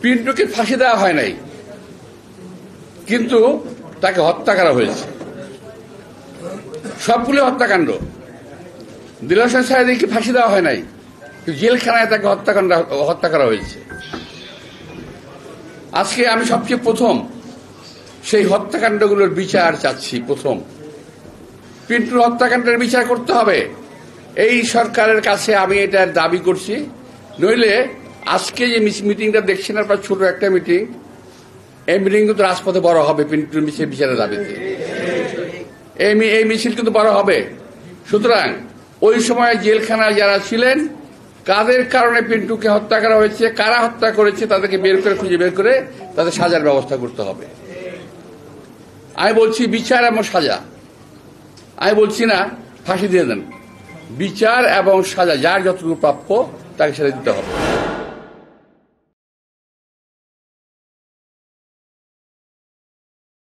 পিন্টুকে ফাঁসি দেওয়া হয় নাই, কিন্তু তাকে হত্যা করা হয়েছে। সবগুলো হত্যাকাণ্ড। দিলওয়ার হোসেন সাঈদীকে ফাঁসি দেওয়া হয় নাই, জেলখানায় তাকে হত্যা করা হয়েছে। আজকে আমি সবচেয়ে প্রথম সেই হত্যাকাণ্ডগুলোর বিচার চাচ্ছি। প্রথম পিন্টুর হত্যাকাণ্ডের বিচার করতে হবে, এই সরকারের কাছে আমি এটার দাবি করছি। নইলে আজকে যে মিটিংটা দেখছেন আপনার, ছোট একটা মিটিং, এই মিটিং কিন্তু রাজপথে বড় হবে পিন্টুর বিচারের দাবিতে। এই মিছিল কিন্তু বড় হবে। সুতরাং ওই সময় জেলখানায় যারা ছিলেন, কাদের কারণে পিন্টুকে হত্যা করা হয়েছে, কারা হত্যা করেছে, তাদেরকে খুঁজে বের করে তাদের সাজার ব্যবস্থা করতে হবে। আমি বলছি বিচার এবং সাজা, আমি বলছি না ফাঁসি দিয়ে দেন। বিচার এবং সাজা, যার যতটুকু প্রাপ্য তাকে সেটা দিতে হবে।